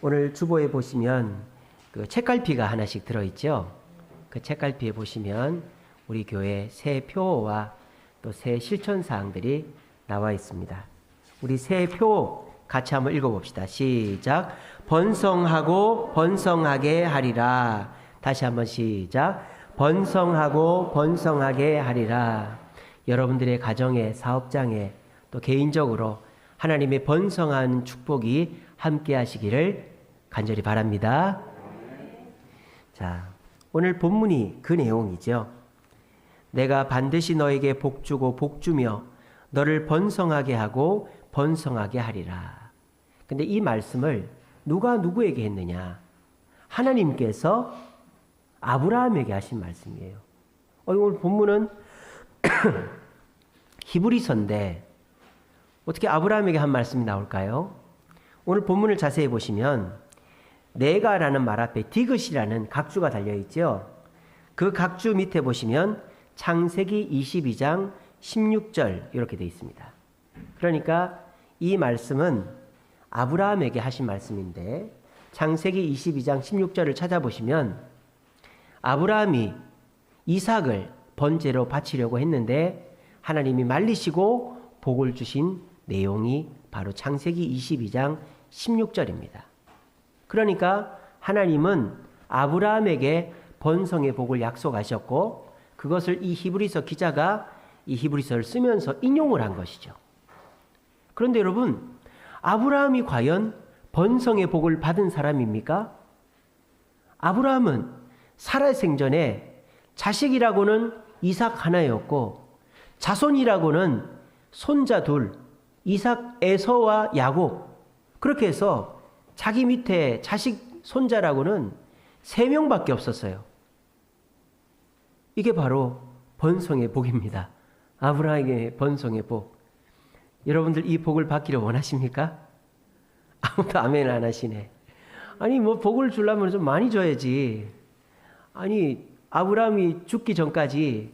오늘 주보에 보시면 그 책갈피가 하나씩 들어있죠. 그 책갈피에 보시면 우리 교회 새 표어와 또 새 실천 사항들이 나와 있습니다. 우리 새 표 같이 한번 읽어봅시다. 시작. 번성하고 번성하게 하리라. 다시 한번 시작. 번성하고 번성하게 하리라. 여러분들의 가정에, 사업장에, 또 개인적으로 하나님의 번성한 축복이 함께 하시기를 간절히 바랍니다. 자, 오늘 본문이 그 내용이죠. 내가 반드시 너에게 복주고 복주며 너를 번성하게 하고 번성하게 하리라. 근데 이 말씀을 누가 누구에게 했느냐? 하나님께서 아브라함에게 하신 말씀이에요. 오늘 본문은 히브리서인데 어떻게 아브라함에게 한 말씀이 나올까요? 오늘 본문을 자세히 보시면 내가라는 말 앞에 디귿이라는 각주가 달려있죠. 그 각주 밑에 보시면 창세기 22장 16절 이렇게 되어 있습니다. 그러니까 이 말씀은 아브라함에게 하신 말씀인데 창세기 22장 16절을 찾아보시면 아브라함이 이삭을 번제로 바치려고 했는데 하나님이 말리시고 복을 주신 내용이 바로 창세기 22장 16절입니다. 그러니까 하나님은 아브라함에게 번성의 복을 약속하셨고 그것을 이 히브리서 기자가 이 히브리서를 쓰면서 인용을 한 것이죠. 그런데 여러분, 아브라함이 과연 번성의 복을 받은 사람입니까? 아브라함은 사라 생전에 자식이라고는 이삭 하나였고 자손이라고는 손자 둘, 이삭 에서와 야곱, 그렇게 해서 자기 밑에 자식 손자라고는 3명밖에 없었어요. 이게 바로 번성의 복입니다. 아브라함의 번성의 복. 여러분들 이 복을 받기를 원하십니까? 아무도 아멘 안 하시네. 아니 뭐 복을 주려면 좀 많이 줘야지. 아니 아브라함이 죽기 전까지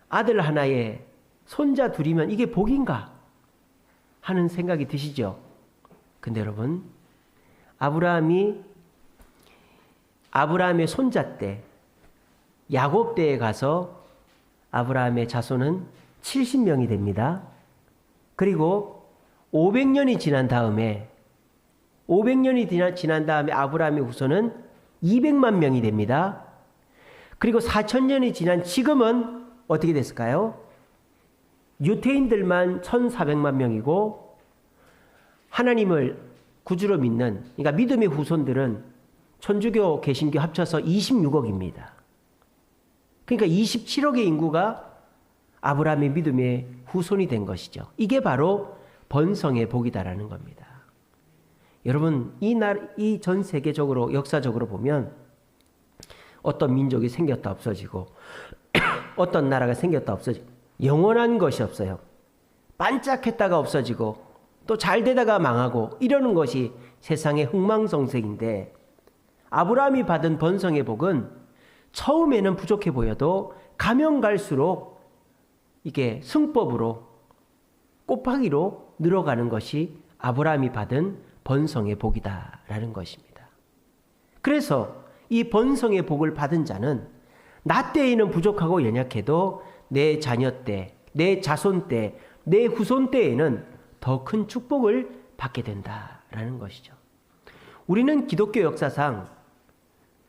아들 하나에 손자 둘이면 이게 복인가 하는 생각이 드시죠? 근데 여러분, 아브라함의 손자 때 야곱 때에 가서 아브라함의 자손은 70명이 됩니다. 그리고 500년이 지난 다음에 아브라함의 후손은 200만 명이 됩니다. 그리고 4000년이 지난 지금은 어떻게 됐을까요? 유태인들만 1400만 명이고 하나님을 구주로 믿는, 그러니까 믿음의 후손들은 천주교, 개신교 합쳐서 26억입니다. 그러니까 27억의 인구가 아브라함의 믿음의 후손이 된 것이죠. 이게 바로 번성의 복이다라는 겁니다. 여러분, 이 전 세계적으로 역사적으로 보면 어떤 민족이 생겼다 없어지고 어떤 나라가 생겼다 없어지고 영원한 것이 없어요. 반짝했다가 없어지고 또 잘 되다가 망하고 이러는 것이 세상의 흥망성쇠인데 아브라함이 받은 번성의 복은 처음에는 부족해 보여도 가면 갈수록 이게 승법으로 곱하기로 늘어가는 것이 아브라함이 받은 번성의 복이다라는 것입니다. 그래서 이 번성의 복을 받은 자는 나 때에는 부족하고 연약해도 내 자녀 때, 내 자손 때, 내 후손 때에는 더 큰 축복을 받게 된다라는 것이죠. 우리는 기독교 역사상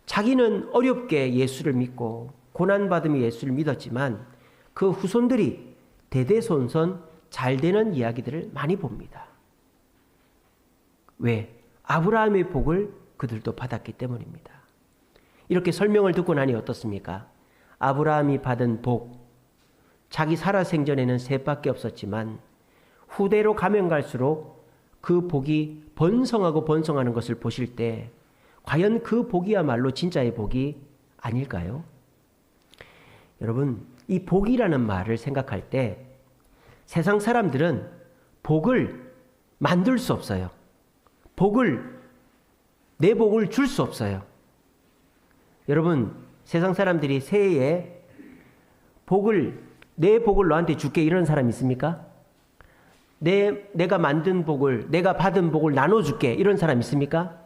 자기는 어렵게 예수를 믿고 고난받으며 예수를 믿었지만 그 후손들이 대대손손 잘 되는 이야기들을 많이 봅니다. 왜? 아브라함의 복을 그들도 받았기 때문입니다. 이렇게 설명을 듣고 나니 어떻습니까? 아브라함이 받은 복, 자기 살아 생전에는 셋밖에 없었지만 후대로 가면 갈수록 그 복이 번성하고 번성하는 것을 보실 때 과연 그 복이야말로 진짜의 복이 아닐까요? 여러분, 이 복이라는 말을 생각할 때 세상 사람들은 복을 만들 수 없어요. 내 복을 줄 수 없어요. 여러분, 세상 사람들이 새해에 내 복을 너한테 줄게 이런 사람 있습니까? 내가 만든 복을, 내가 받은 복을 나눠줄게 이런 사람 있습니까?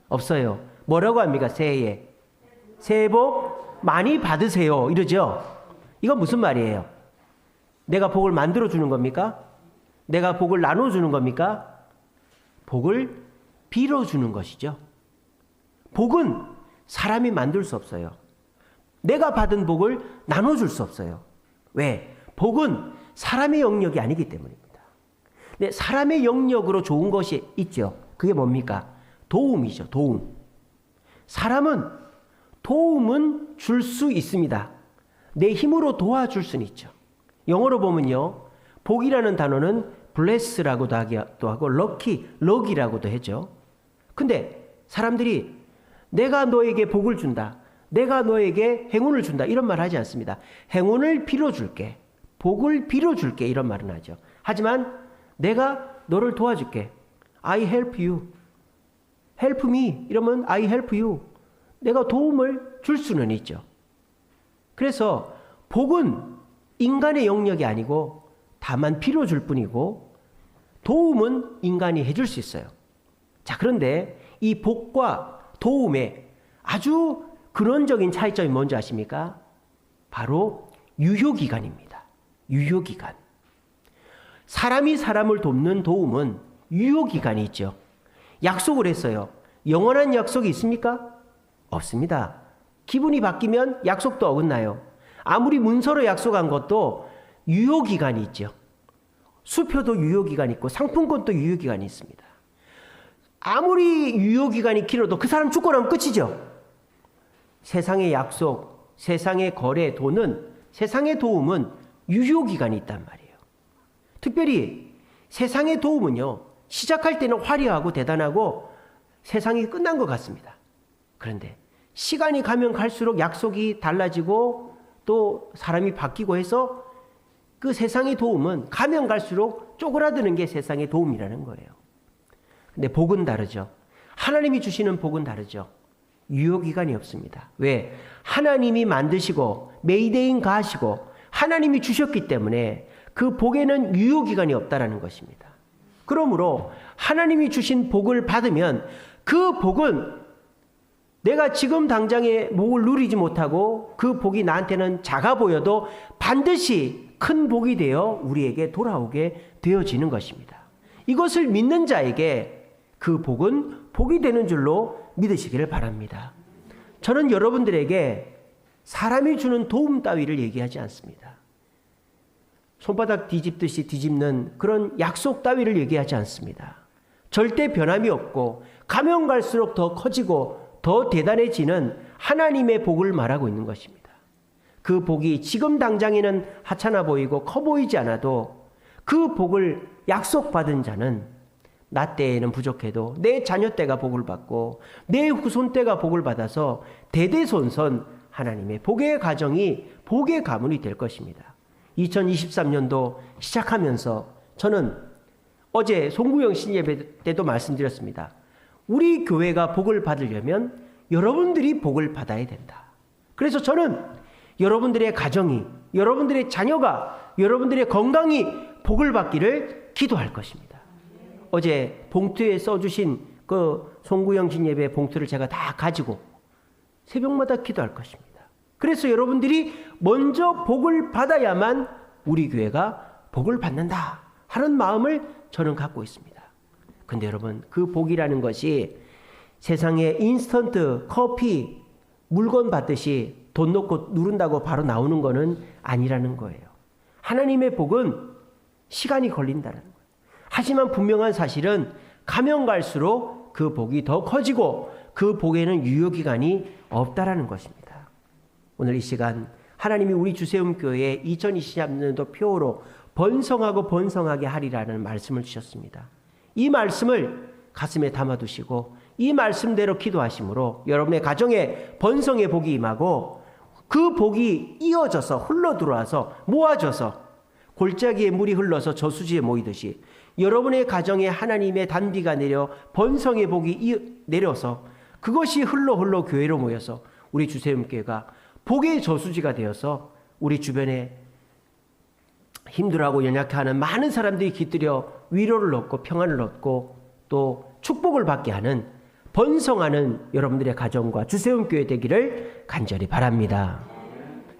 없어요. 뭐라고 합니까? 새해에. 새해 복 많이 받으세요. 이러죠. 이건 무슨 말이에요? 내가 복을 만들어 주는 겁니까? 내가 복을 나눠 주는 겁니까? 복을 빌어 주는 것이죠. 복은 사람이 만들 수 없어요. 내가 받은 복을 나눠줄 수 없어요. 왜? 복은 사람의 영역이 아니기 때문입니다. 근데 사람의 영역으로 좋은 것이 있죠. 그게 뭡니까? 도움이죠. 도움. 사람은 도움은 줄 수 있습니다. 내 힘으로 도와줄 수는 있죠. 영어로 보면요, 복이라는 단어는 bless라고도 하고 럭이라고도 하죠. 근데 사람들이 내가 너에게 복을 준다, 내가 너에게 행운을 준다, 이런 말 하지 않습니다. 행운을 빌어줄게, 복을 빌어줄게, 이런 말은 하죠. 하지만 내가 너를 도와줄게, I help you, help me, 이러면 I help you, 내가 도움을 줄 수는 있죠. 그래서 복은 인간의 영역이 아니고 다만 빌어줄 뿐이고, 도움은 인간이 해줄 수 있어요. 자, 그런데 이 복과 도움의 아주 근원적인 차이점이 뭔지 아십니까? 바로 유효기간입니다. 유효기간. 사람이 사람을 돕는 도움은 유효기간이 있죠. 약속을 했어요. 영원한 약속이 있습니까? 없습니다. 기분이 바뀌면 약속도 어긋나요. 아무리 문서로 약속한 것도 유효기간이 있죠. 수표도 유효기간이 있고 상품권도 유효기간이 있습니다. 아무리 유효기간이 길어도 그 사람 죽고 나면 끝이죠. 세상의 약속, 세상의 거래, 돈은, 세상의 도움은 유효기간이 있단 말이에요. 특별히 세상의 도움은요, 시작할 때는 화려하고 대단하고 세상이 끝난 것 같습니다. 그런데 시간이 가면 갈수록 약속이 달라지고 또 사람이 바뀌고 해서 그 세상의 도움은 가면 갈수록 쪼그라드는 게 세상의 도움이라는 거예요. 근데 복은 다르죠. 하나님이 주시는 복은 다르죠. 유효기간이 없습니다. 왜? 하나님이 만드시고 메이데인 가시고 하나님이 주셨기 때문에 그 복에는 유효기간이 없다라는 것입니다. 그러므로 하나님이 주신 복을 받으면 그 복은 내가 지금 당장에 복을 누리지 못하고 그 복이 나한테는 작아 보여도 반드시 큰 복이 되어 우리에게 돌아오게 되어지는 것입니다. 이것을 믿는 자에게 그 복은 복이 되는 줄로 믿으시기를 바랍니다. 저는 여러분들에게 사람이 주는 도움 따위를 얘기하지 않습니다. 손바닥 뒤집듯이 뒤집는 그런 약속 따위를 얘기하지 않습니다. 절대 변함이 없고 가면 갈수록 더 커지고 더 대단해지는 하나님의 복을 말하고 있는 것입니다. 그 복이 지금 당장에는 하찮아 보이고 커 보이지 않아도 그 복을 약속받은 자는 나 때에는 부족해도 내 자녀 때가 복을 받고 내 후손 때가 복을 받아서 대대손손 하나님의 복의 가정이 복의 가문이 될 것입니다. 2023년도 시작하면서 저는 어제 송구영 신예배 때도 말씀드렸습니다. 우리 교회가 복을 받으려면 여러분들이 복을 받아야 된다. 그래서 저는 여러분들의 가정이, 여러분들의 자녀가, 여러분들의 건강이 복을 받기를 기도할 것입니다. 어제 봉투에 써주신 그 송구영 신예배 봉투를 제가 다 가지고 새벽마다 기도할 것입니다. 그래서 여러분들이 먼저 복을 받아야만 우리 교회가 복을 받는다 하는 마음을 저는 갖고 있습니다. 근데 여러분, 그 복이라는 것이 세상에 인스턴트 커피 물건 받듯이 돈 넣고 누른다고 바로 나오는 거는 아니라는 거예요. 하나님의 복은 시간이 걸린다는 거예요. 하지만 분명한 사실은 가면 갈수록 그 복이 더 커지고 그 복에는 유효기간이 없다라는 것입니다. 오늘 이 시간 하나님이 우리 주세움교회에 2023년도 표어로 번성하고 번성하게 하리라는 말씀을 주셨습니다. 이 말씀을 가슴에 담아두시고 이 말씀대로 기도하심으로 여러분의 가정에 번성의 복이 임하고 그 복이 이어져서 흘러들어와서 모아져서 골짜기에 물이 흘러서 저수지에 모이듯이 여러분의 가정에 하나님의 단비가 내려 번성의 복이 내려서 그것이 흘러 교회로 모여서 우리 주세움교회가 복의 저수지가 되어서 우리 주변에 힘들어하고 연약해하는 많은 사람들이 깃들여 위로를 얻고 평안을 얻고 또 축복을 받게 하는 번성하는 여러분들의 가정과 주세움교회 되기를 간절히 바랍니다.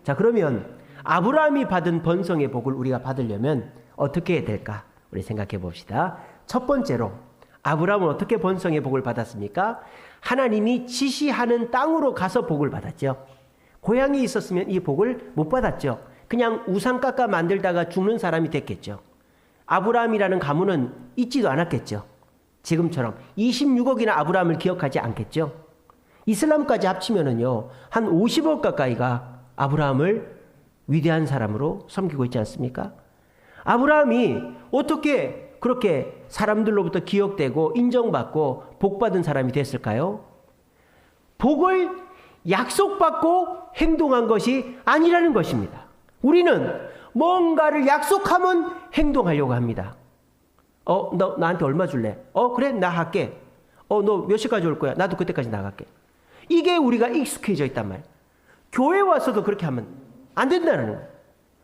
자, 그러면 아브라함이 받은 번성의 복을 우리가 받으려면 어떻게 해야 될까? 우리 생각해 봅시다. 첫 번째로 아브라함은 어떻게 번성의 복을 받았습니까? 하나님이 지시하는 땅으로 가서 복을 받았죠. 고향에 있었으면 이 복을 못 받았죠. 그냥 우상 깎아 만들다가 죽는 사람이 됐겠죠. 아브라함이라는 가문은 있지도 않았겠죠. 지금처럼 26억이나 아브라함을 기억하지 않겠죠. 이슬람까지 합치면은요, 한 50억 가까이가 아브라함을 위대한 사람으로 섬기고 있지 않습니까? 아브라함이 어떻게 그렇게 사람들로부터 기억되고 인정받고 복받은 사람이 됐을까요? 복을 약속받고 행동한 것이 아니라는 것입니다. 우리는 뭔가를 약속하면 행동하려고 합니다. 너 나한테 얼마 줄래? 그래, 나 할게. 너 몇 시까지 올 거야? 나도 그때까지 나갈게. 이게 우리가 익숙해져 있단 말이에요. 교회 와서도 그렇게 하면 안 된다는 거예요.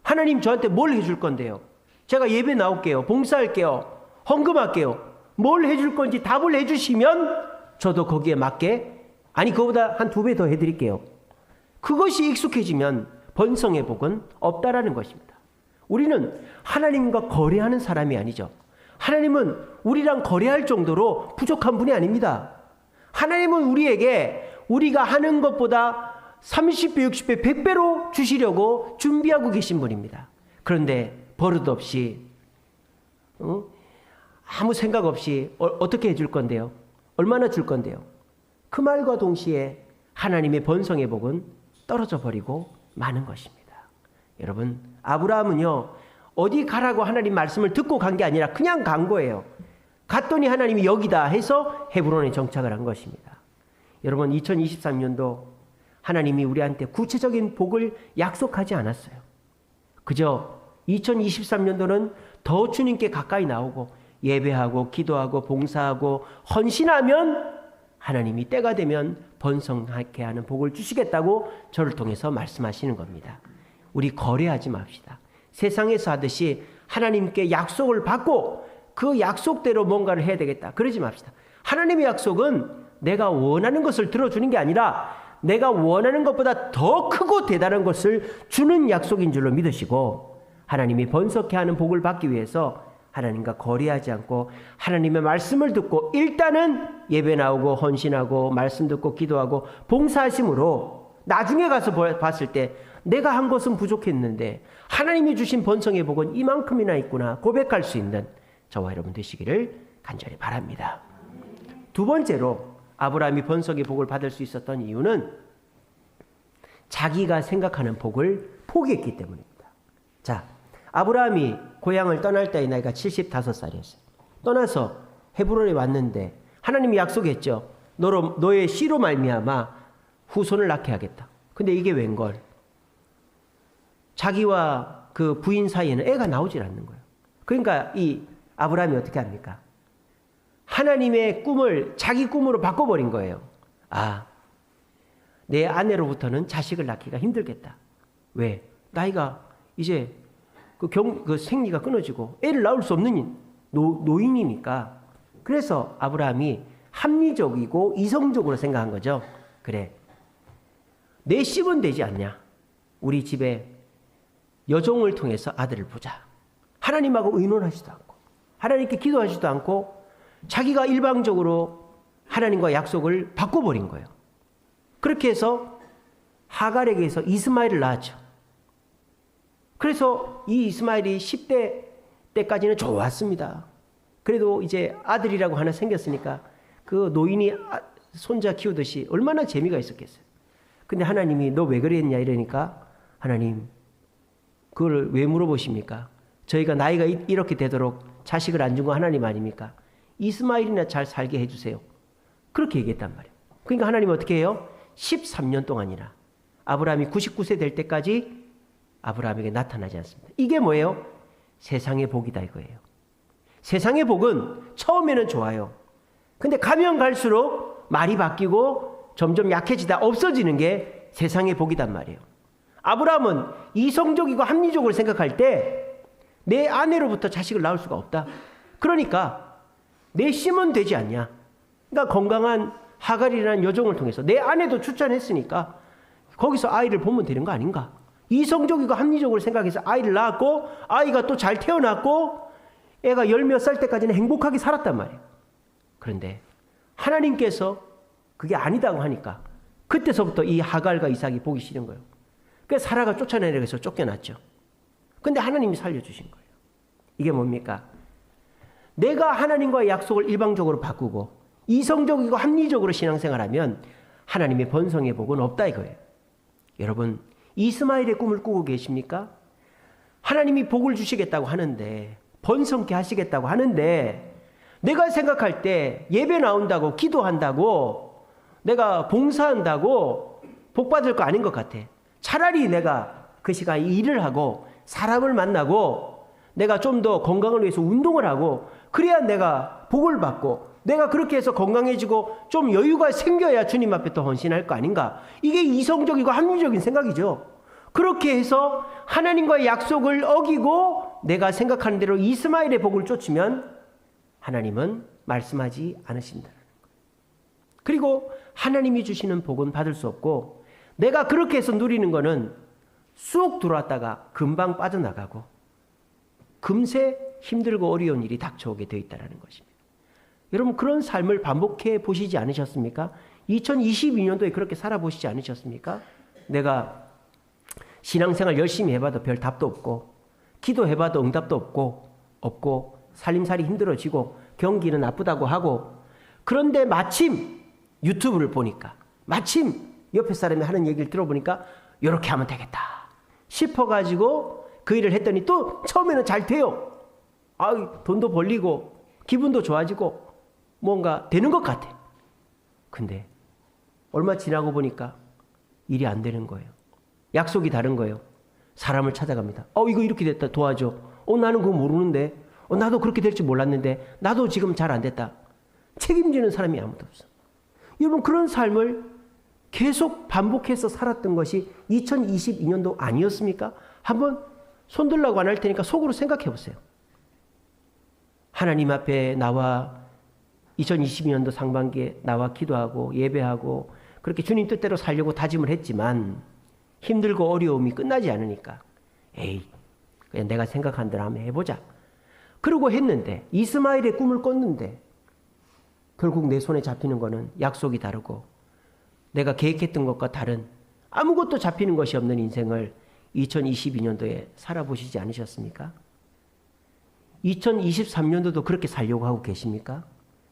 하나님 저한테 뭘 해줄 건데요? 제가 예배 나올게요. 봉사할게요. 헌금할게요. 뭘 해줄 건지 답을 해주시면 저도 거기에 맞게, 아니 그거보다 한 2배 더 해드릴게요. 그것이 익숙해지면 번성의 복은 없다라는 것입니다. 우리는 하나님과 거래하는 사람이 아니죠. 하나님은 우리랑 거래할 정도로 부족한 분이 아닙니다. 하나님은 우리에게 우리가 하는 것보다 30배, 60배, 100배로 주시려고 준비하고 계신 분입니다. 그런데 버릇없이 아무 생각 없이 어떻게 해줄 건데요? 얼마나 줄 건데요? 그 말과 동시에 하나님의 번성의 복은 떨어져 버리고 마는 것입니다. 여러분, 아브라함은요, 어디 가라고 하나님 말씀을 듣고 간 게 아니라 그냥 간 거예요. 갔더니 하나님이 여기다 해서 헤브론에 정착을 한 것입니다. 여러분, 2023년도 하나님이 우리한테 구체적인 복을 약속하지 않았어요. 그저 2023년도는 더 주님께 가까이 나오고 예배하고 기도하고 봉사하고 헌신하면 하나님이 때가 되면 번성하게 하는 복을 주시겠다고 저를 통해서 말씀하시는 겁니다. 우리 거래하지 맙시다. 세상에서 하듯이 하나님께 약속을 받고 그 약속대로 뭔가를 해야 되겠다, 그러지 맙시다. 하나님의 약속은 내가 원하는 것을 들어주는 게 아니라 내가 원하는 것보다 더 크고 대단한 것을 주는 약속인 줄로 믿으시고, 하나님이 번성케 하는 복을 받기 위해서 하나님과 거래하지 않고 하나님의 말씀을 듣고 일단은 예배 나오고 헌신하고 말씀 듣고 기도하고 봉사하심으로 나중에 가서 봤을 때 내가 한 것은 부족했는데 하나님이 주신 번성의 복은 이만큼이나 있구나 고백할 수 있는 저와 여러분 되시기를 간절히 바랍니다. 두 번째로 아브라함이 번성의 복을 받을 수 있었던 이유는 자기가 생각하는 복을 포기했기 때문입니다. 자, 아브라함이 고향을 떠날 때의 나이가 75살이었어요. 떠나서 헤브론에 왔는데 하나님이 약속했죠. 너의 씨로 말미암아 후손을 낳게 하겠다. 근데 이게 웬걸? 자기와 그 부인 사이에는 애가 나오질 않는 거예요. 그러니까 이 아브라함이 어떻게 합니까? 하나님의 꿈을 자기 꿈으로 바꿔버린 거예요. 내 아내로부터는 자식을 낳기가 힘들겠다. 왜? 나이가 이제 그 생리가 끊어지고 애를 낳을 수 없는 노인이니까. 그래서 아브라함이 합리적이고 이성적으로 생각한 거죠. 그래, 내 씹은 되지 않냐? 우리 집에 여종을 통해서 아들을 보자. 하나님하고 의논하지도 않고 하나님께 기도하지도 않고 자기가 일방적으로 하나님과 약속을 바꿔버린 거예요. 그렇게 해서 하갈에게서 이스마엘을 낳았죠. 그래서 이 이스마엘이 10대 때까지는 좋았습니다. 그래도 이제 아들이라고 하나 생겼으니까 그 노인이 손자 키우듯이 얼마나 재미가 있었겠어요. 근데 하나님이 너 왜 그랬냐 이러니까, 하나님 그걸 왜 물어보십니까? 저희가 나이가 이렇게 되도록 자식을 안 준 거 하나님 아닙니까? 이스마엘이나 잘 살게 해주세요. 그렇게 얘기했단 말이에요. 그러니까 하나님은 어떻게 해요? 13년 동안이나 아브라함이 99세 될 때까지 아브라함에게 나타나지 않습니다. 이게 뭐예요? 세상의 복이다 이거예요. 세상의 복은 처음에는 좋아요. 근데 가면 갈수록 말이 바뀌고 점점 약해지다 없어지는 게 세상의 복이단 말이에요. 아브라함은 이성적이고 합리적으로 생각할 때 내 아내로부터 자식을 낳을 수가 없다. 그러니까 내 심은 되지 않냐. 그러니까 건강한 하갈이라는 여종을 통해서 내 아내도 추천했으니까 거기서 아이를 보면 되는 거 아닌가? 이성적이고 합리적으로 생각해서 아이를 낳았고 아이가 또 잘 태어났고 애가 열 몇 살 때까지는 행복하게 살았단 말이에요. 그런데 하나님께서 그게 아니다고 하니까 그때서부터 이 하갈과 이삭이 보기 싫은 거예요. 그래서 사라가 쫓아내려고 해서 쫓겨났죠. 근데 하나님이 살려주신 거예요. 이게 뭡니까? 내가 하나님과의 약속을 일방적으로 바꾸고 이성적이고 합리적으로 신앙생활하면 하나님의 번성의 복은 없다 이거예요. 여러분, 이스마엘의 꿈을 꾸고 계십니까? 하나님이 복을 주시겠다고 하는데, 번성케 하시겠다고 하는데, 내가 생각할 때 예배 나온다고, 기도한다고, 내가 봉사한다고 복 받을 거 아닌 것 같아. 차라리 내가 그 시간에 일을 하고 사람을 만나고 내가 좀 더 건강을 위해서 운동을 하고 그래야 내가 복을 받고 내가 그렇게 해서 건강해지고 좀 여유가 생겨야 주님 앞에 또 헌신할 거 아닌가. 이게 이성적이고 합리적인 생각이죠. 그렇게 해서 하나님과의 약속을 어기고 내가 생각하는 대로 이스마엘의 복을 쫓으면 하나님은 말씀하지 않으신다는 거예요. 그리고 하나님이 주시는 복은 받을 수 없고 내가 그렇게 해서 누리는 거는 쑥 들어왔다가 금방 빠져나가고 금세 힘들고 어려운 일이 닥쳐오게 되어 있다는 것입니다. 여러분, 그런 삶을 반복해 보시지 않으셨습니까? 2022년도에 그렇게 살아보시지 않으셨습니까? 내가 신앙생활 열심히 해봐도 별 답도 없고 기도해봐도 응답도 없고 살림살이 힘들어지고 경기는 나쁘다고 하고 그런데 마침 유튜브를 보니까 마침 옆에 사람이 하는 얘기를 들어보니까 이렇게 하면 되겠다 싶어가지고 그 일을 했더니 또 처음에는 잘 돼요. 돈도 벌리고 기분도 좋아지고 뭔가 되는 것 같아. 근데 얼마 지나고 보니까 일이 안 되는 거예요. 약속이 다른 거예요. 사람을 찾아갑니다. 이거 이렇게 됐다, 도와줘. 나는 그거 모르는데. 나도 그렇게 될 줄 몰랐는데. 나도 지금 잘 안 됐다. 책임지는 사람이 아무도 없어. 여러분, 그런 삶을 계속 반복해서 살았던 것이 2022년도 아니었습니까? 한번 손들라고 안 할 테니까 속으로 생각해 보세요. 하나님 앞에 나와 2022년도 상반기에 나와 기도하고 예배하고 그렇게 주님 뜻대로 살려고 다짐을 했지만 힘들고 어려움이 끝나지 않으니까 그냥 내가 생각한 대로 한번 해보자. 그러고 했는데 이스마엘의 꿈을 꿨는데 결국 내 손에 잡히는 거는 약속이 다르고 내가 계획했던 것과 다른 아무것도 잡히는 것이 없는 인생을 2022년도에 살아보시지 않으셨습니까? 2023년도도 그렇게 살려고 하고 계십니까?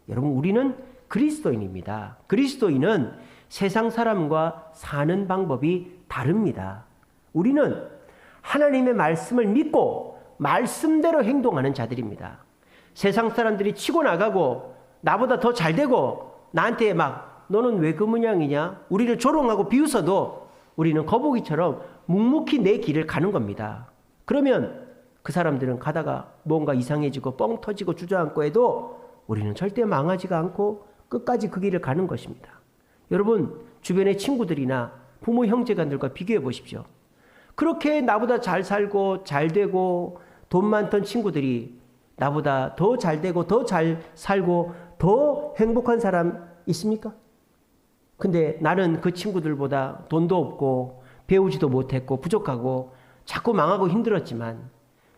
여러분, 우리는 그리스도인입니다. 그리스도인은 세상 사람과 사는 방법이 다릅니다. 우리는 하나님의 말씀을 믿고 말씀대로 행동하는 자들입니다. 세상 사람들이 치고 나가고 나보다 더 잘 되고 나한테 막 너는 왜 그 모양이냐? 우리를 조롱하고 비웃어도 우리는 거북이처럼 묵묵히 내 길을 가는 겁니다. 그러면 그 사람들은 가다가 뭔가 이상해지고 뻥 터지고 주저앉고 해도 우리는 절대 망하지가 않고 끝까지 그 길을 가는 것입니다. 여러분, 주변의 친구들이나 부모 형제간들과 비교해 보십시오. 그렇게 나보다 잘 살고 잘 되고 돈 많던 친구들이 나보다 더 잘 되고 더 잘 살고 더 행복한 사람 있습니까? 근데 나는 그 친구들보다 돈도 없고 배우지도 못했고 부족하고 자꾸 망하고 힘들었지만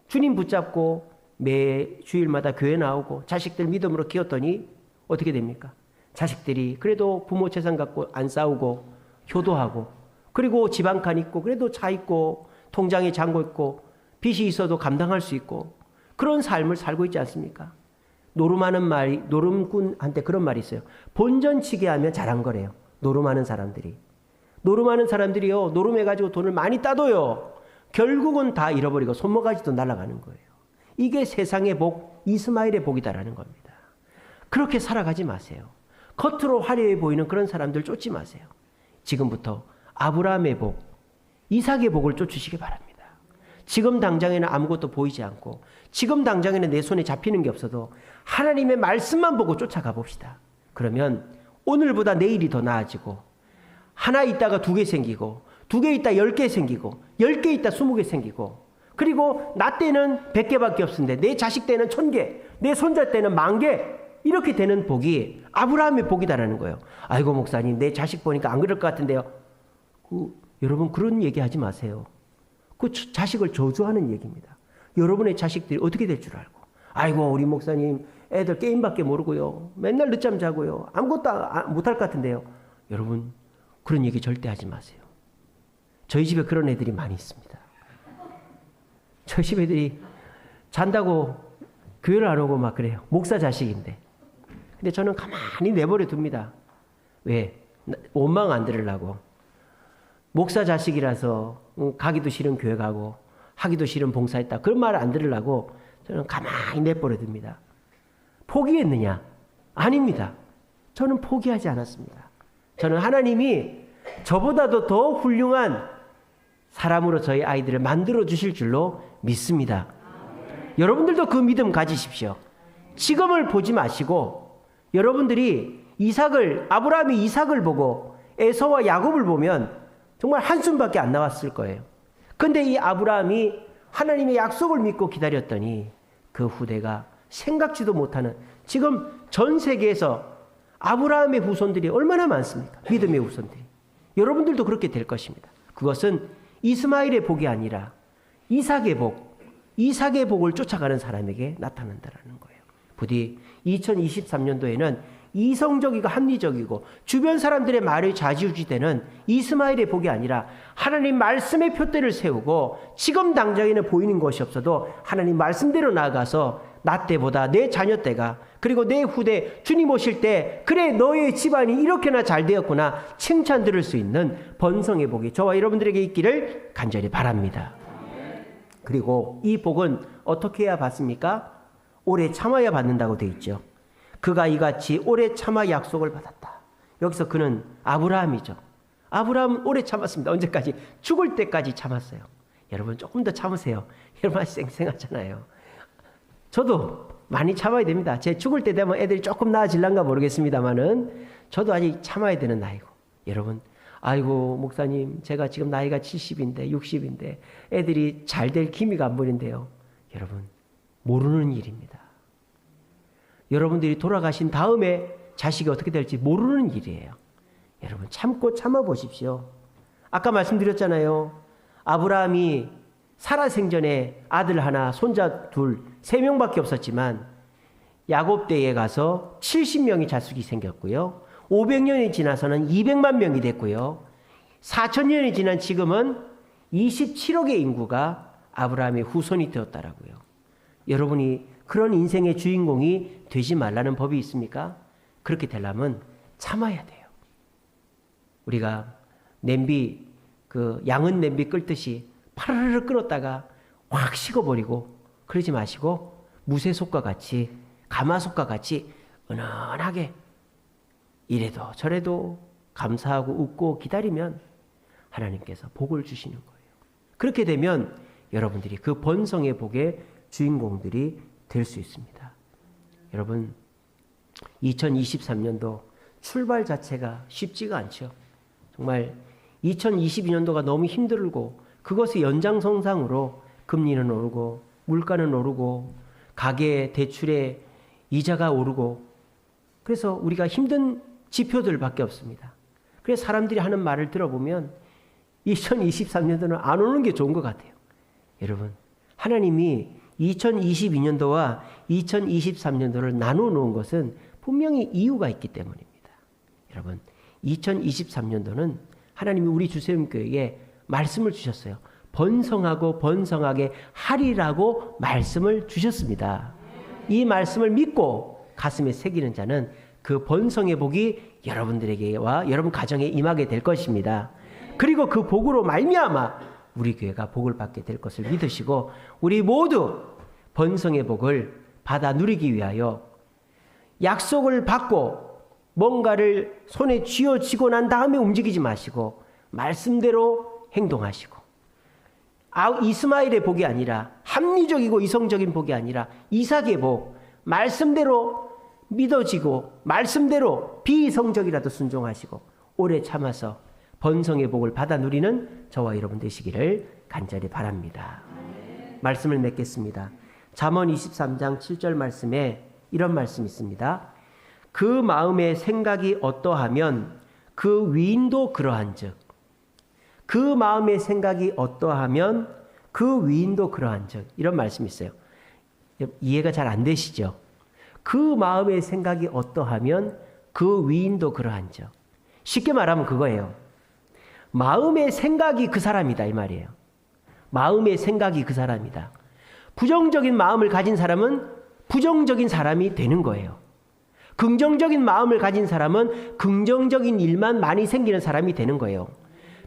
주님 붙잡고 매 주일마다 교회 나오고 자식들 믿음으로 키웠더니 어떻게 됩니까? 자식들이 그래도 부모 재산 갖고 안 싸우고 효도하고 그리고 집 한 칸 있고 그래도 차 있고 통장에 잔고 있고 빚이 있어도 감당할 수 있고 그런 삶을 살고 있지 않습니까? 노름꾼한테 그런 말이 있어요. 본전치기 하면 잘한 거래요. 노름하는 사람들이. 노름하는 사람들이요. 노름해가지고 돈을 많이 따도요. 결국은 다 잃어버리고 손모가지도 날아가는 거예요. 이게 세상의 복, 이스마엘의 복이다라는 겁니다. 그렇게 살아가지 마세요. 겉으로 화려해 보이는 그런 사람들 쫓지 마세요. 지금부터 아브라함의 복, 이삭의 복을 쫓으시기 바랍니다. 지금 당장에는 아무것도 보이지 않고 지금 당장에는 내 손에 잡히는 게 없어도 하나님의 말씀만 보고 쫓아가 봅시다. 그러면 오늘보다 내일이 더 나아지고 하나 있다가 2개 생기고 2개 있다 10개 생기고 10개 있다 20개 생기고 그리고 나 때는 100개밖에 없었는데 내 자식 때는 1000개 내 손자 때는 10,000개 이렇게 되는 복이 아브라함의 복이다라는 거예요. 아이고 목사님 내 자식 보니까 안 그럴 것 같은데요. 여러분 그런 얘기하지 마세요. 그 자식을 저주하는 얘기입니다. 여러분의 자식들이 어떻게 될 줄 알고. 아이고 우리 목사님 애들 게임밖에 모르고요. 맨날 늦잠 자고요. 아무것도 못할 것 같은데요. 여러분 그런 얘기 절대 하지 마세요. 저희 집에 그런 애들이 많이 있습니다. 저희 집 애들이 잔다고 교회를 안 오고 막 그래요. 목사 자식인데. 근데 저는 가만히 내버려 둡니다. 왜? 원망 안 들으려고. 목사 자식이라서 가기도 싫은 교회 가고 하기도 싫은 봉사했다. 그런 말을 안 들으려고 저는 가만히 내버려 둡니다. 포기했느냐? 아닙니다. 저는 포기하지 않았습니다. 저는 하나님이 저보다도 더 훌륭한 사람으로 저희 아이들을 만들어 주실 줄로 믿습니다. 여러분들도 그 믿음 가지십시오. 지금을 보지 마시고 여러분들이 아브라함이 이삭을 보고 에서와 야곱을 보면 정말 한숨밖에 안 나왔을 거예요. 근데 이 아브라함이 하나님의 약속을 믿고 기다렸더니 그 후대가 생각지도 못하는, 지금 전 세계에서 아브라함의 후손들이 얼마나 많습니까? 믿음의 후손들이. 여러분들도 그렇게 될 것입니다. 그것은 이스마엘의 복이 아니라 이삭의 복을 쫓아가는 사람에게 나타난다는 거예요. 부디 2023년도에는 이성적이고 합리적이고 주변 사람들의 말에 좌지우지되는 이스마엘의 복이 아니라 하나님 말씀의 표대를 세우고 지금 당장에는 보이는 것이 없어도 하나님 말씀대로 나아가서 나 때보다 내 자녀 때가, 그리고 내 후대 주님 오실 때 그래 너의 집안이 이렇게나 잘 되었구나 칭찬 들을 수 있는 번성의 복이 저와 여러분들에게 있기를 간절히 바랍니다. 그리고 이 복은 어떻게 해야 받습니까? 오래 참아야 받는다고 되어 있죠. 그가 이같이 오래 참아 약속을 받았다. 여기서 그는 아브라함이죠. 아브라함 오래 참았습니다. 언제까지? 죽을 때까지 참았어요. 여러분 조금 더 참으세요. 여러분 아직 쌩쌩하잖아요. 저도 많이 참아야 됩니다. 제 죽을 때 되면 애들이 조금 나아질란가 모르겠습니다만은 저도 아직 참아야 되는 나이고. 여러분, 아이고 목사님 제가 지금 나이가 70인데 60인데 애들이 잘 될 기미가 안 보이는데요. 여러분 모르는 일입니다. 여러분들이 돌아가신 다음에 자식이 어떻게 될지 모르는 일이에요. 여러분 참고 참아보십시오. 아까 말씀드렸잖아요. 아브라함이 사라 생전에 아들 하나, 손자 둘, 3명밖에 없었지만 야곱 때에 가서 70명의 자식이 생겼고요. 500년이 지나서는 200만 명이 됐고요. 4,000년이 지난 지금은 27억의 인구가 아브라함의 후손이 되었다라고요. 여러분이 그런 인생의 주인공이 되지 말라는 법이 있습니까? 그렇게 되려면 참아야 돼요. 우리가 냄비, 양은 냄비 끓듯이 파르르 끓었다가 확 식어버리고 그러지 마시고 무쇠솥과 같이, 가마솥과 같이 은은하게 이래도 저래도 감사하고 웃고 기다리면 하나님께서 복을 주시는 거예요. 그렇게 되면 여러분들이 그 번성의 복의 주인공들이 될 수 있습니다. 여러분 2023년도 출발 자체가 쉽지가 않죠. 정말 2022년도가 너무 힘들고 그것의 연장선상으로 금리는 오르고 물가는 오르고 가계 대출의 이자가 오르고 그래서 우리가 힘든 지표들밖에 없습니다. 그래서 사람들이 하는 말을 들어보면 2023년도는 안 오는 게 좋은 것 같아요. 여러분 하나님이 2022년도와 2023년도를 나눠 놓은 것은 분명히 이유가 있기 때문입니다. 여러분 2023년도는 하나님이 우리 주세움교회에 말씀을 주셨어요. 번성하고 번성하게 하리라고 말씀을 주셨습니다. 이 말씀을 믿고 가슴에 새기는 자는 그 번성의 복이 여러분들에게와 여러분 가정에 임하게 될 것입니다. 그리고 그 복으로 말미암아 우리 교회가 복을 받게 될 것을 믿으시고 우리 모두 번성의 복을 받아 누리기 위하여 약속을 받고 뭔가를 손에 쥐어쥐고 난 다음에 움직이지 마시고 말씀대로 행동하시고 이스마엘의 복이 아니라 합리적이고 이성적인 복이 아니라 이삭의 복, 말씀대로 믿어지고 말씀대로 비이성적이라도 순종하시고 오래 참아서 번성의 복을 받아 누리는 저와 여러분 되시기를 간절히 바랍니다. 말씀을 맺겠습니다. 잠언 23장 7절 말씀에 이런 말씀이 있습니다. 그 마음의 생각이 어떠하면 그 위인도 그러한즉. 그 마음의 생각이 어떠하면 그 위인도 그러한즉. 이런 말씀이 있어요. 이해가 잘 안 되시죠? 그 마음의 생각이 어떠하면 그 위인도 그러한즉. 쉽게 말하면 그거예요. 마음의 생각이 그 사람이다 이 말이에요. 마음의 생각이 그 사람이다. 부정적인 마음을 가진 사람은 부정적인 사람이 되는 거예요. 긍정적인 마음을 가진 사람은 긍정적인 일만 많이 생기는 사람이 되는 거예요.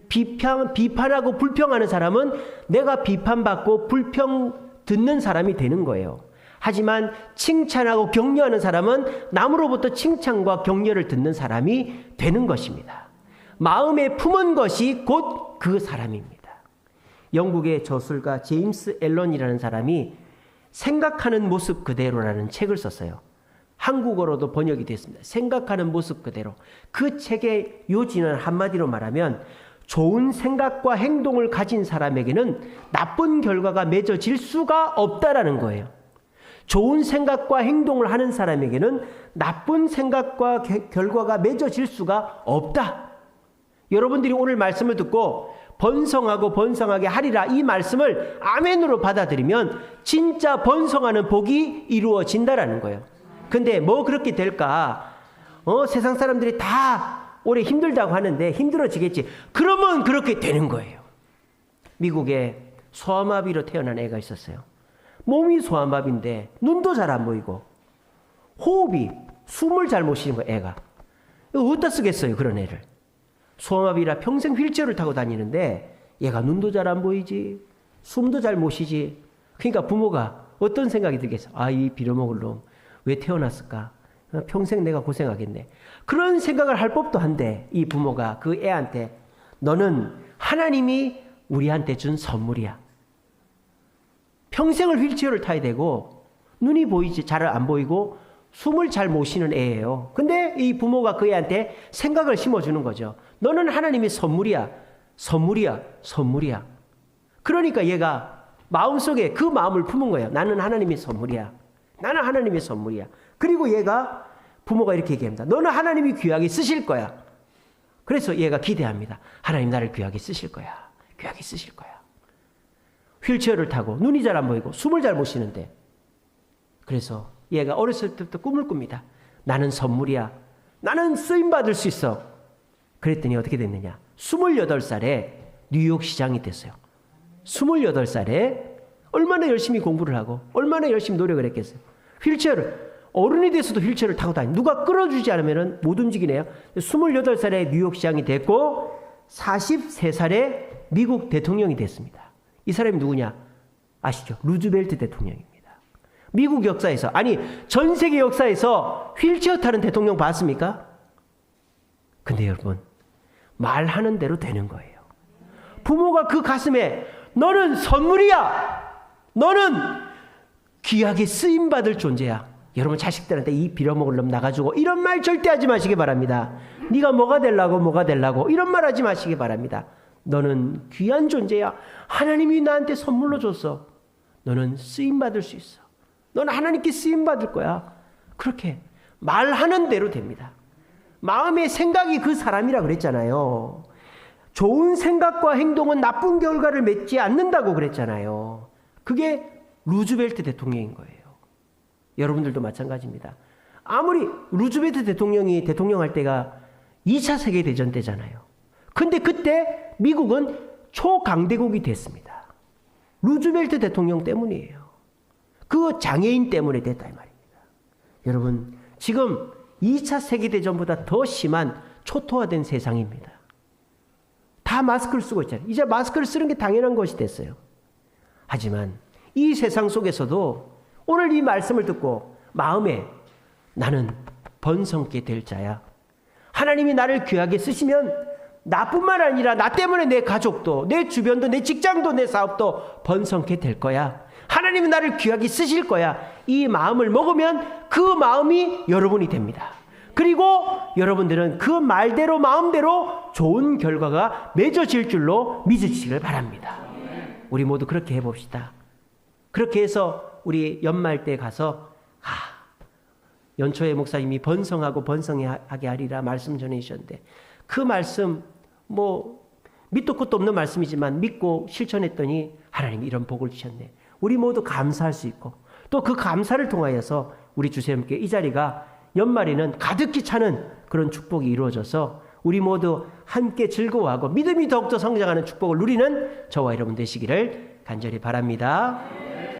비판하고 불평하는 사람은 내가 비판받고 불평 듣는 사람이 되는 거예요. 하지만 칭찬하고 격려하는 사람은 남으로부터 칭찬과 격려를 듣는 사람이 되는 것입니다. 마음에 품은 것이 곧 그 사람입니다. 영국의 저술가 제임스 앨런이라는 사람이 생각하는 모습 그대로라는 책을 썼어요. 한국어로도 번역이 됐습니다. 생각하는 모습 그대로. 그 책의 요지는 한마디로 말하면 좋은 생각과 행동을 가진 사람에게는 나쁜 결과가 맺어질 수가 없다라는 거예요. 좋은 생각과 행동을 하는 사람에게는 나쁜 생각과 결과가 맺어질 수가 없다. 여러분들이 오늘 말씀을 듣고 번성하고 번성하게 하리라 이 말씀을 아멘으로 받아들이면 진짜 번성하는 복이 이루어진다라는 거예요. 근데 뭐 그렇게 될까? 세상 사람들이 다 올해 힘들다고 하는데 힘들어지겠지. 그러면 그렇게 되는 거예요. 미국에 소아마비로 태어난 애가 있었어요. 몸이 소아마비인데 눈도 잘 안 보이고 호흡이 숨을 잘 못 쉬는 거예요. 애가. 이거 어디다 쓰겠어요 그런 애를. 소아마비라 평생 휠체어를 타고 다니는데 얘가 눈도 잘 안 보이지 숨도 잘 못 쉬지. 그러니까 부모가 어떤 생각이 들겠어. 아, 이 빌어먹을 놈 왜 태어났을까? 평생 내가 고생하겠네. 그런 생각을 할 법도 한데 이 부모가 그 애한테 너는 하나님이 우리한테 준 선물이야. 평생을 휠체어를 타야 되고 눈이 보이지 잘 안 보이고 숨을 잘 못 쉬는 애예요. 근데 이 부모가 그 애한테 생각을 심어주는 거죠. 너는 하나님의 선물이야. 선물이야. 선물이야. 그러니까 얘가 마음속에 그 마음을 품은 거예요. 나는 하나님의 선물이야. 나는 하나님의 선물이야. 그리고 얘가 부모가 이렇게 얘기합니다. 너는 하나님이 귀하게 쓰실 거야. 그래서 얘가 기대합니다. 하나님 나를 귀하게 쓰실 거야. 귀하게 쓰실 거야. 휠체어를 타고 눈이 잘 안 보이고 숨을 잘 못 쉬는데 그래서 얘가 어렸을 때부터 꿈을 꿉니다. 나는 선물이야. 나는 쓰임받을 수 있어. 그랬더니 어떻게 됐느냐. 28살에 뉴욕 시장이 됐어요. 28살에 얼마나 열심히 공부를 하고 얼마나 열심히 노력을 했겠어요. 휠체어를 어른이 돼서도 휠체어를 타고 다니. 누가 끌어주지 않으면 못 움직이네요. 28살에 뉴욕 시장이 됐고 43살에 미국 대통령이 됐습니다. 이 사람이 누구냐? 아시죠? 루즈벨트 대통령입니다. 미국 역사에서 아니 전 세계 역사에서 휠체어 타는 대통령 봤습니까? 근데 여러분 말하는 대로 되는 거예요. 부모가 그 가슴에 너는 선물이야. 너는 귀하게 쓰임받을 존재야. 여러분 자식들한테 이 빌어먹을 놈 나가지고 이런 말 절대 하지 마시기 바랍니다. 네가 뭐가 되려고 뭐가 되려고 이런 말 하지 마시기 바랍니다. 너는 귀한 존재야. 하나님이 나한테 선물로 줬어. 너는 쓰임받을 수 있어. 너는 하나님께 쓰임받을 거야. 그렇게 말하는 대로 됩니다. 마음의 생각이 그 사람이라 그랬잖아요. 좋은 생각과 행동은 나쁜 결과를 맺지 않는다고 그랬잖아요. 그게 루즈벨트 대통령인 거예요. 여러분들도 마찬가지입니다. 아무리 루즈벨트 대통령이 대통령할 때가 2차 세계대전 때잖아요. 근데 그때 미국은 초강대국이 됐습니다. 루즈벨트 대통령 때문이에요. 그 장애인 때문에 됐다 이 말입니다. 여러분 지금 2차 세계대전보다 더 심한 초토화된 세상입니다. 다 마스크를 쓰고 있잖아요. 이제 마스크를 쓰는 게 당연한 것이 됐어요. 하지만 이 세상 속에서도 오늘 이 말씀을 듣고 마음에 나는 번성케 될 자야. 하나님이 나를 귀하게 쓰시면 나뿐만 아니라 나 때문에 내 가족도 내 주변도 내 직장도 내 사업도 번성케 될 거야. 하나님이 나를 귀하게 쓰실 거야. 이 마음을 먹으면 그 마음이 여러분이 됩니다. 그리고 여러분들은 그 말대로 마음대로 좋은 결과가 맺어질 줄로 믿으시길 바랍니다. 우리 모두 그렇게 해봅시다. 그렇게 해서 우리 연말 때 가서 연초에 목사님이 번성하고 번성하게 하리라 말씀 전해주셨는데 그 말씀 밑도 끝도 없는 말씀이지만 믿고 실천했더니 하나님이 이런 복을 주셨네. 우리 모두 감사할 수 있고 또 그 감사를 통하여서 우리 주님께 이 자리가 연말에는 가득히 차는 그런 축복이 이루어져서 우리 모두 함께 즐거워하고 믿음이 더욱더 성장하는 축복을 누리는 저와 여러분 되시기를 간절히 바랍니다.